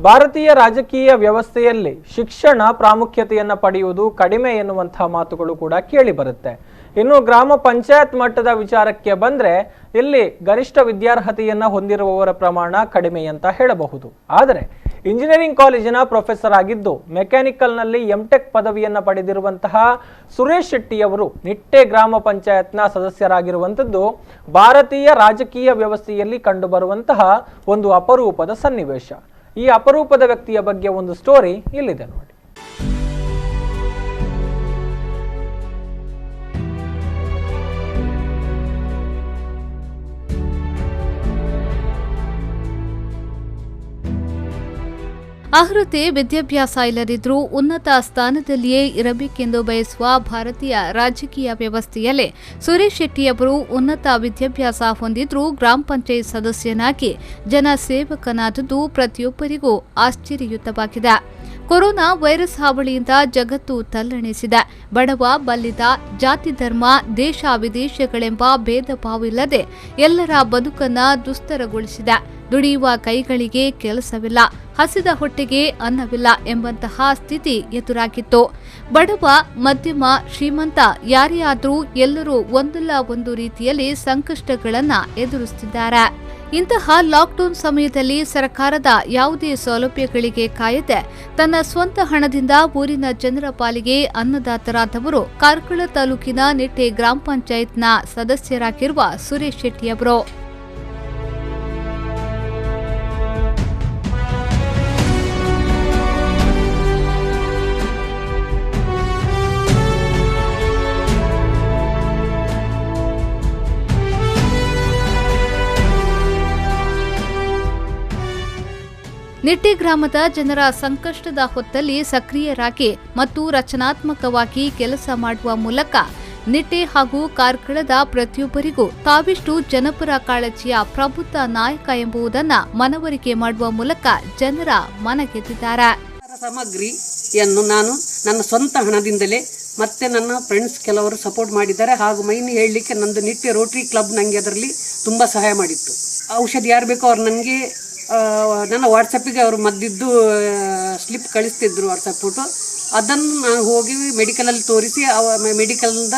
ಭಾರತೀಯ ರಾಜಕೀಯ ವ್ಯವಸ್ಥೆಯಲ್ಲಿ ಶಿಕ್ಷಣ ಪ್ರಾಮುಖ್ಯತೆಯನ್ನು ಪಡೆಯುವುದು ಕಡಿಮೆ ಎನ್ನುವಂತಹ ಮಾತುಗಳು ಕೂಡ ಕೇಳಿ ಬರುತ್ತೆ. ಇನ್ನು ಗ್ರಾಮ ಪಂಚಾಯತ್ ಮಟ್ಟದ ವಿಚಾರಕ್ಕೆ ಬಂದ್ರೆ ಇಲ್ಲಿ ಗರಿಷ್ಠ ವಿದ್ಯಾರ್ಹತೆಯನ್ನ ಹೊಂದಿರುವವರ ಪ್ರಮಾಣ ಕಡಿಮೆ ಅಂತ ಹೇಳಬಹುದು. ಆದರೆ ಇಂಜಿನಿಯರಿಂಗ್ ಕಾಲೇಜಿನ ಪ್ರೊಫೆಸರ್ ಆಗಿದ್ದು ಮೆಕ್ಯಾನಿಕಲ್ನಲ್ಲಿ ಎಂಟೆಕ್ ಪದವಿಯನ್ನ ಪಡೆದಿರುವಂತಹ ಸುರೇಶ್ ಶೆಟ್ಟಿ ಅವರು ನಿಟ್ಟೆ ಗ್ರಾಮ ಪಂಚಾಯತ್ನ ಸದಸ್ಯರಾಗಿರುವಂಥದ್ದು ಭಾರತೀಯ ರಾಜಕೀಯ ವ್ಯವಸ್ಥೆಯಲ್ಲಿ ಕಂಡುಬರುವಂತಹ ಒಂದು ಅಪರೂಪದ ಸನ್ನಿವೇಶ. ಈ ಅಪರೂಪದ ವ್ಯಕ್ತಿಯ ಬಗ್ಗೆ ಒಂದು ಸ್ಟೋರಿ ಇಲ್ಲಿದೆ ನೋಡಿ. ಅರ್ಹತೆ ವಿದ್ಯಾಭ್ಯಾಸ ಇಲ್ಲದಿದ್ದರೂ ಉನ್ನತ ಸ್ಥಾನದಲ್ಲಿಯೇ ಇರಬೇಕೆಂದು ಬಯಸುವ ಭಾರತೀಯ ರಾಜಕೀಯ ವ್ಯವಸ್ಥೆಯಲ್ಲಿ ಸುರೇಶ್ ಶೆಟ್ಟಿಯವರು ಉನ್ನತ ವಿದ್ಯಾಭ್ಯಾಸ ಹೊಂದಿದ್ರೂ ಗ್ರಾಮ ಪಂಚಾಯತ್ ಸದಸ್ಯನಾಗಿ ಜನಸೇವಕನಾದದ್ದು ಪ್ರತಿಯೊಬ್ಬರಿಗೂ ಆಶ್ಚರ್ಯಯುತವಾಗಿದೆ. ಕೊರೋನಾ ವೈರಸ್ ಹಾವಳಿಯಿಂದ ಜಗತ್ತು ತಲ್ಲಣಿಸಿದೆ. ಬಡವ ಬಲ್ಲಿದ, ಜಾತಿ ಧರ್ಮ, ದೇಶ ವಿದೇಶಗಳೆಂಬ ಭೇದ ಭಾವವಿಲ್ಲದೆ ಎಲ್ಲರ ಬದುಕನ್ನ ದುಸ್ತರಗೊಳಿಸಿದೆ. ದುಡಿಯುವ ಕೈಗಳಿಗೆ ಕೆಲಸವಿಲ್ಲ, ಹಸಿದ ಹೊಟ್ಟೆಗೆ ಅನ್ನವಿಲ್ಲ ಎಂಬಂತಹ ಸ್ಥಿತಿ ಎದುರಾಗಿತ್ತು. ಬಡವ, ಮಧ್ಯಮ, ಶ್ರೀಮಂತ ಯಾರೇ ಆದರೂ ಎಲ್ಲರೂ ಒಂದಲ್ಲ ಒಂದು ರೀತಿಯಲ್ಲಿ ಸಂಕಷ್ಟಗಳನ್ನ ಎದುರಿಸುತ್ತಿದ್ದಾರೆ. ಇಂತಹ ಲಾಕ್ಡೌನ್ ಸಮಯದಲ್ಲಿ ಸರ್ಕಾರದ ಯಾವುದೇ ಸೌಲಭ್ಯಗಳಿಗೆ ಕಾಯದೆ ತನ್ನ ಸ್ವಂತ ಹಣದಿಂದ ಊರಿನ ಜನರ ಪಾಲಿಗೆ ಅನ್ನದಾತರಾದವರು ಕಾರ್ಕಳ ತಾಲೂಕಿನ ನಿಟ್ಟೆ ಗ್ರಾಮ ಪಂಚಾಯತ್ನ ಸದಸ್ಯರಾಗಿರುವ ಸುರೇಶ್ ಶೆಟ್ಟಿಯವರು. ನಿಟ್ಟೆ ಗ್ರಾಮದ ಜನರ ಸಂಕಷ್ಟದ ಹೊತ್ತಲ್ಲಿ ಸಕ್ರಿಯರಾಗಿ ಮತ್ತು ರಚನಾತ್ಮಕವಾಗಿ ಕೆಲಸ ಮಾಡುವ ಮೂಲಕ ನಿಟ್ಟೆ ಹಾಗೂ ಕಾರ್ಕಳದ ಪ್ರತಿಯೊಬ್ಬರಿಗೂ ತಾವಿಷ್ಟು ಜನಪರ ಕಾಳಜಿಯ ಪ್ರಬುದ್ಧ ನಾಯಕ ಎಂಬುದನ್ನ ಮನವರಿಕೆ ಮಾಡುವ ಮೂಲಕ ಜನರ ಮನಗೆದ್ದಿದ್ದಾರೆ. ಸಾಮಗ್ರಿಯನ್ನು ನಾನು ನನ್ನ ಸ್ವಂತ ಹಣದಿಂದಲೇ ಮತ್ತೆ ನನ್ನ ಫ್ರೆಂಡ್ಸ್ ಕೆಲವರು ಸಪೋರ್ಟ್ ಮಾಡಿದ್ದಾರೆ. ಹಾಗೂ ಮೈನ್ ಹೇಳಲಿಕ್ಕೆ ನಂದು ನಿಟ್ಟೆ ರೋಟರಿ ಕ್ಲಬ್ ನನಗೆ ಅದರಲ್ಲಿ ತುಂಬ ಸಹಾಯ ಮಾಡಿತ್ತು. ಔಷಧಿ ಯಾರು ಬೇಕೋ ಅವ್ರು ನನಗೆ ನನ್ನ ವಾಟ್ಸಪ್ಪಿಗೆ ಅವರು ಮದ್ದಿದ್ದು ಸ್ಲಿಪ್ ಕಳಿಸ್ತಿದ್ರು, ವಾಟ್ಸಪ್ ಫೋಟೋ. ಅದನ್ನು ನಾನು ಹೋಗಿ ಮೆಡಿಕಲಲ್ಲಿ ತೋರಿಸಿ ಮೆಡಿಕಲ್ದ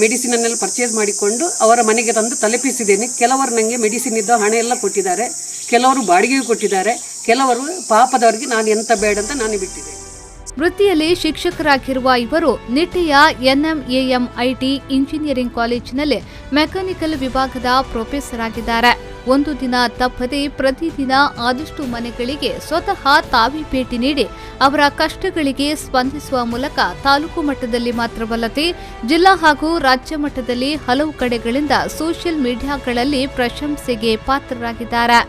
ಮೆಡಿಸಿನನ್ನೆಲ್ಲ ಪರ್ಚೇಸ್ ಮಾಡಿಕೊಂಡು ಅವರ ಮನೆಗೆ ತಂದು ತಲುಪಿಸಿದ್ದೇನೆ. ಕೆಲವರು ನನಗೆ ಮೆಡಿಸಿನ್ ಇದ್ದ ಹಣ ಎಲ್ಲ ಕೊಟ್ಟಿದ್ದಾರೆ, ಕೆಲವರು ಬಾಡಿಗೆಗೂ ಕೊಟ್ಟಿದ್ದಾರೆ, ಕೆಲವರು ಪಾಪದವರಿಗೆ ನಾನು ಎಂತ ಬೇಡ ಅಂತ ನಾನು ಬಿಟ್ಟಿದ್ದೆ. ವೃತ್ತಿಯಲ್ಲಿ ಶಿಕ್ಷಕರಾಗಿರುವ ಇವರು ನಿಟ್ಟೆಯ NMAMIT ಇಂಜಿನಿಯರಿಂಗ್ ಕಾಲೇಜಿನಲ್ಲಿ ಮೆಕ್ಯಾನಿಕಲ್ ವಿಭಾಗದ ಪ್ರೊಫೆಸರ್ ಆಗಿದ್ದಾರೆ. ಒಂದು ದಿನ ತಪ್ಪದೆ ಪ್ರತಿದಿನ ಆದಷ್ಟು ಮನೆಗಳಿಗೆ ಸ್ವತಃ ತಾವೇ ಭೇಟಿ ನೀಡಿ ಅವರ ಕಷ್ಟಗಳಿಗೆ ಸ್ಪಂದಿಸುವ ಮೂಲಕ ತಾಲೂಕು ಮಟ್ಟದಲ್ಲಿ ಮಾತ್ರವಲ್ಲದೆ ಜಿಲ್ಲಾ ಹಾಗೂ ರಾಜ್ಯ ಮಟ್ಟದಲ್ಲಿ ಹಲವು ಕಡೆಗಳಿಂದ ಸೋಷಿಯಲ್ ಮೀಡಿಯಾಗಳಲ್ಲಿ ಪ್ರಶಂಸೆಗೆ ಪಾತ್ರರಾಗಿದ್ದಾರೆ.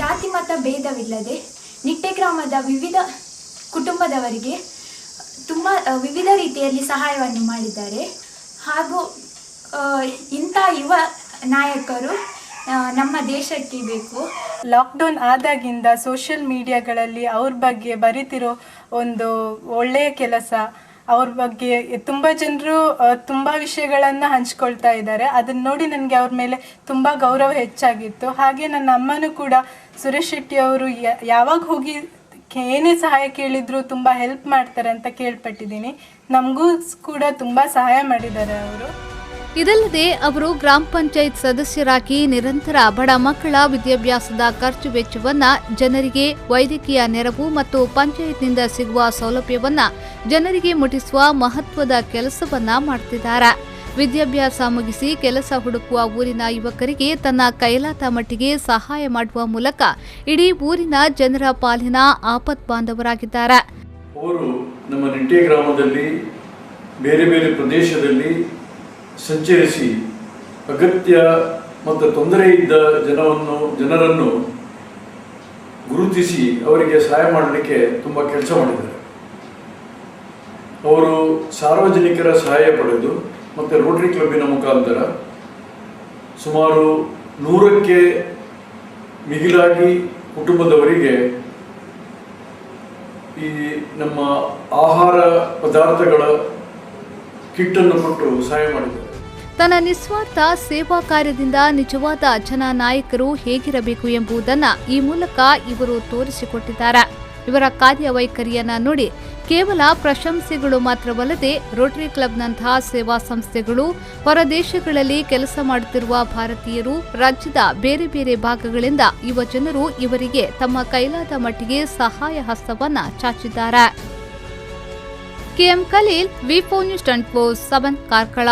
ಜಾತಿ ಮತ ಭೇದವಿಲ್ಲದೆ ನಿಟ್ಟೆ ಗ್ರಾಮದ ವಿವಿಧ ಕುಟುಂಬದವರಿಗೆ ತುಂಬ ವಿವಿಧ ರೀತಿಯಲ್ಲಿ ಸಹಾಯವನ್ನು ಮಾಡಿದ್ದಾರೆ. ಹಾಗೂ ಇಂಥ ಯುವ ನಾಯಕರು ನಮ್ಮ ದೇಶಕ್ಕೆ ಬೇಕು. ಲಾಕ್ಡೌನ್ ಆದಾಗಿಂದ ಸೋಷಿಯಲ್ ಮೀಡಿಯಾಗಳಲ್ಲಿ ಅವ್ರ ಬಗ್ಗೆ ಬರೀತಿರೋ ಒಂದು ಒಳ್ಳೆಯ ಕೆಲಸ, ಅವ್ರ ಬಗ್ಗೆ ತುಂಬ ಜನರು ತುಂಬ ವಿಷಯಗಳನ್ನು ಹಂಚ್ಕೊಳ್ತಾ ಇದ್ದಾರೆ. ಅದನ್ನು ನೋಡಿ ನನಗೆ ಅವ್ರ ಮೇಲೆ ತುಂಬ ಗೌರವ ಹೆಚ್ಚಾಗಿತ್ತು. ಹಾಗೆ ನನ್ನ ಅಮ್ಮನೂ ಕೂಡ ಸುರೇಶ್ ಶೆಟ್ಟಿ ಅವರು ಯಾವಾಗ ಹೋಗಿ ಏನೇ ಸಹಾಯ ಕೇಳಿದ್ರು ತುಂಬ ಹೆಲ್ಪ್ ಮಾಡ್ತಾರೆ ಅಂತ ಕೇಳ್ಪಟ್ಟಿದ್ದೀನಿ. ನಮಗೂ ಕೂಡ ತುಂಬ ಸಹಾಯ ಮಾಡಿದ್ದಾರೆ ಅವರು. ಇದಲ್ಲದೆ ಅವರು ಗ್ರಾಮ ಪಂಚಾಯತ್ ಸದಸ್ಯರಾಗಿ ನಿರಂತರ ಬಡ ಮಕ್ಕಳ ವಿದ್ಯಾಭ್ಯಾಸದ ಖರ್ಚು ವೆಚ್ಚವನ್ನ, ಜನರಿಗೆ ವೈದ್ಯಕೀಯ ನೆರವು ಮತ್ತು ಪಂಚಾಯತ್ನಿಂದ ಸಿಗುವ ಸೌಲಭ್ಯವನ್ನ ಜನರಿಗೆ ಮುಟ್ಟಿಸುವ ಮಹತ್ವದ ಕೆಲಸವನ್ನ ಮಾಡುತ್ತಿದ್ದಾರೆ. ವಿದ್ಯಾಭ್ಯಾಸ ಮುಗಿಸಿ ಕೆಲಸ ಹುಡುಕುವ ಊರಿನ ಯುವಕರಿಗೆ ತನ್ನ ಕೈಲಾದ ಮಟ್ಟಿಗೆ ಸಹಾಯ ಮಾಡುವ ಮೂಲಕ ಇಡೀ ಊರಿನ ಜನರ ಪಾಲಿನ ಆಪತ್ ಬಾಂಧವರಾಗಿದ್ದಾರೆ. ಅವರು ನಮ್ಮ ನಿಟ್ಟೆ ಗ್ರಾಮದಲ್ಲಿ ಬೇರೆ ಬೇರೆ ಪ್ರದೇಶದಲ್ಲಿ ಸಂಚರಿಸಿ ಅಗತ್ಯ ಮತ್ತು ತೊಂದರೆ ಇದ್ದ ಜನರನ್ನು ಗುರುತಿಸಿ ಅವರಿಗೆ ಸಹಾಯ ಮಾಡಲಿಕ್ಕೆ ತುಂಬ ಕೆಲಸ ಮಾಡಿದ್ದಾರೆ. ಅವರು ಸಾರ್ವಜನಿಕರ ಸಹಾಯ ಪಡೆದು ಮತ್ತು ರೋಟರಿ ಕ್ಲಬ್ಬಿನ ಮುಖಾಂತರ ಸುಮಾರು 100ಕ್ಕೆ ಮಿಗಿಲಾಗಿ ಕುಟುಂಬದವರಿಗೆ ಈ ನಮ್ಮ ಆಹಾರ ಪದಾರ್ಥಗಳ ಕಿಟ್ಟನ್ನು ಕೊಟ್ಟು ಸಹಾಯ ಮಾಡಿದ್ದಾರೆ. ತನ್ನ ನಿಸ್ವಾರ್ಥ ಸೇವಾ ಕಾರ್ಯದಿಂದ ನಿಜವಾದ ಜನನಾಯಕರು ಹೇಗಿರಬೇಕು ಎಂಬುದನ್ನು ಈ ಮೂಲಕ ಇವರು ತೋರಿಸಿಕೊಟ್ಟಿದ್ದಾರೆ. ಇವರ ಕಾರ್ಯವೈಖರಿಯನ್ನ ನೋಡಿ ಕೇವಲ ಪ್ರಶಂಸೆಗಳು ಮಾತ್ರವಲ್ಲದೆ ರೋಟರಿ ಕ್ಲಬ್ನಂತಹ ಸೇವಾ ಸಂಸ್ಥೆಗಳು, ಹೊರದೇಶಗಳಲ್ಲಿ ಕೆಲಸ ಮಾಡುತ್ತಿರುವ ಭಾರತೀಯರು, ರಾಜ್ಯದ ಬೇರೆ ಬೇರೆ ಭಾಗಗಳಿಂದ ಯುವ ಜನರು ಇವರಿಗೆ ತಮ್ಮ ಕೈಲಾದ ಮಟ್ಟಿಗೆ ಸಹಾಯ ಹಸ್ತವನ್ನ ಚಾಚಿದ್ದಾರೆ. ಕೆಎಂ ಖಲೀಲ್, ವಿ4 ನ್ಯೂಸ್ 24/7 ಕಾರ್ಕಳ.